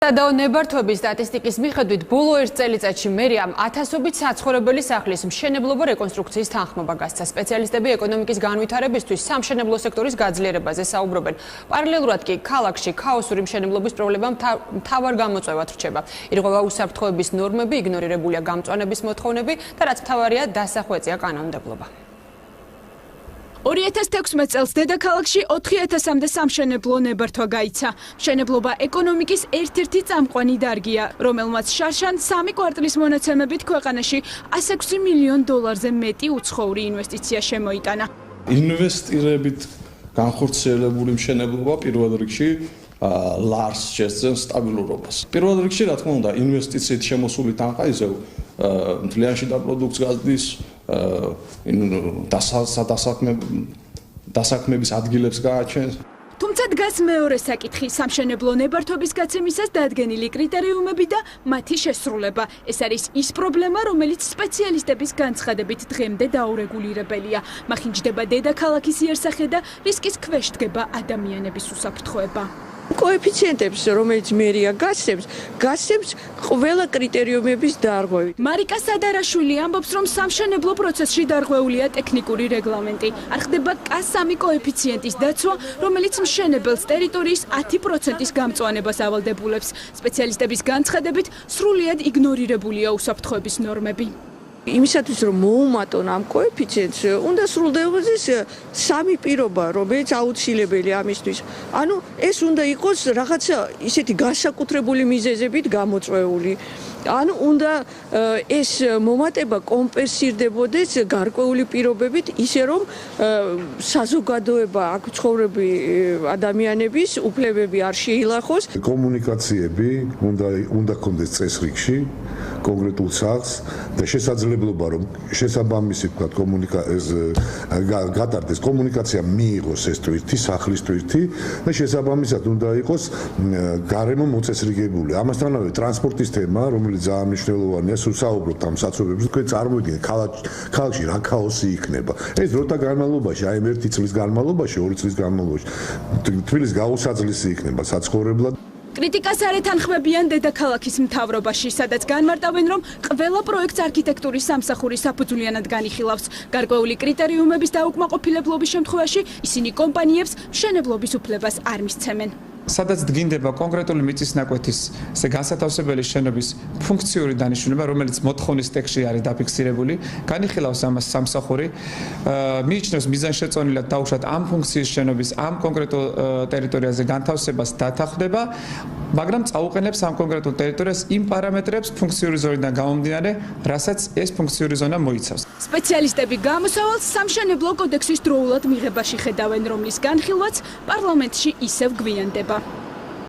სადაო ნებართვების სტატისტიკის მიხედვით ბოლო ერთ წელიწადში მერიამ ათასობით საცხოვრებელი სახლის მშენებლობა რეკონსტრუქციის თანხმობა გასცა. სპეციალისტები ეკონომიკის განვითარებისთვის სამშენებლო სექტორის გაძლიერებაზე საუბრობენ. პარალელურად კი ქალაქში ქაოსური მშენებლობის პრობლემა მთავარ გამოწვევად რჩება. ირღვევა უსაფრთხოების ნორმები, იგნორირებულია გამწვანების მოთხოვნები და რაც მთავარია, დასახვეწია კანონმდებლობა. 2016 წელს დედაქალაქში 4000-მდე სამშენებლო ნებართვა გაიცა. მშენებლობა ეკონომიკის ერთ-ერთი წამყვანი დარგია, რომელმაც შარშან 3 კვარტლის მონაცემებით ქვეყანაში 106 მილიონ დოლარზე მეტი უცხოური ინვესტიცია შემოიტანა. ინვესტირებით განხორციელებული მშენებლობა პირველ რიგში ლარს შეძენს სტაბილურობას. პირველ რიგში, რა თქმა უნდა, ინვესტიციით შემოსული თანხა ისევ მთლიანში და პროდუქტს გაზრდის დასაქმების ადგილებს გააჩენს. თუმცა დგას მეორე საკითხი, სამშენებლო ნებართვების გაცემისას დადგენილი კრიტერიუმები და მათი შესრულება. ეს არის ის პრობლემა, რომელიც სპეციალისტების განცხადებით დღემდე დაურეგულირებელია. მახინჯდება დედაქალაქის იერსახე და რისკის ქვეშ დგება ადამიანების უსაფრთხოება. Коэффициентებს, რომელიც მერია გასცემს ყველა კრიტერიუმების დარღვევით. მარიკა სადარაშვილი ამბობს, რომ სამშენებლო პროცესში დარღვეულია ტექნიკური რეგლამენტი. არ ხდება K3 კოეფიციენტის დაცვა, რომელიც მშენებელს ტერიტორიის 10%-ის გამწვანებას ავალდებულებს. სპეციალისტების განცხადებით, სრულიად იგნორირებულია უსაფრთხოების ნორმები. იმისათვის რომ მოუმატონ ამ კოეფიციენტს, უნდა სრულდებოდეს 3 პირობა, რომელიც აუცილებელი ამისთვის. ანუ ეს უნდა იყოს რაღაცა ისეთი განსაკუთრებული მიზეზებით გამოწვეული. ანუ უნდა ეს მომატება კომპენსირდებოდეს გარკვეული პირობებით, ისე რომ საზოგადოება, აქ ცხოვრები ადამიანების უფლებები არ შეილახოს. კომუნიკაციები უნდა კონდეს წესრიგში კონკრეტულ სახლს და შესაძლებლობა რომ შესაბამისი ვთქვათ გატარდეს კომუნიკაცია მიიღოს ეს თვირთი სახლის თვირთი და შესაბამისად უნდა იყოს გარემო მოწესრიგებული. ამასთანავე ტრანსპორტის თემა, რომელიც ძალიან მნიშვნელოვანია, სულ საუბრობთ ამ საცხოვრებლებზე. თქვენ წარმოიდგინეთ, ქალაქში რა ქაოსი იქნება. ეს დროთა განმავლობაში, აი 1 წლის განმავლობაში, 2 წლის განმავლობაში თბილისის გაუსაძლისი იქნება საცხოვრებლად. კრიტიკას არ ეთანხმებიან დედაქალაქის მთავრობაში, სადაც განმარტავენ, რომ ყველა პროექტს არქიტექტურის სამსახური საფუძვლიანად განიხილავს. გარკვეული კრიტერიუმების დაუკმაყოფილებლობის შემთხვევაში ისინი კომპანიებს მშენებლობის უფლებას არ მისცემენ. სადაც დგინდება კონკრეტული მიწის ნაკვეთის განსათავსებელი შენობის ფუნქციური დანიშნულება, რომელიც მოთხოვნის ტექსტში არის დაფიქსირებული, განიხილავს ამას სამსახური, მიიჩნევს მიზანშეწონილად დაუშვათ ამ ფუნქციის შენობის ამ კონკრეტულ ტერიტორიაზე განთავსებას დათანხმდება, მაგრამ წაუყენებს ამ კონკრეტულ ტერიტორიას იმ პარამეტრებს ფუნქციური ზონიდან გამომდინარე, რასაც ეს ფუნქციური ზონა მოიცავს. სპეციალისტები გამოსავალს სამშენებლო კოდექსის დროულად მიღებაში ხედავენ, რომლის განხილვაც პარლამენტში ისევ გვიანდება.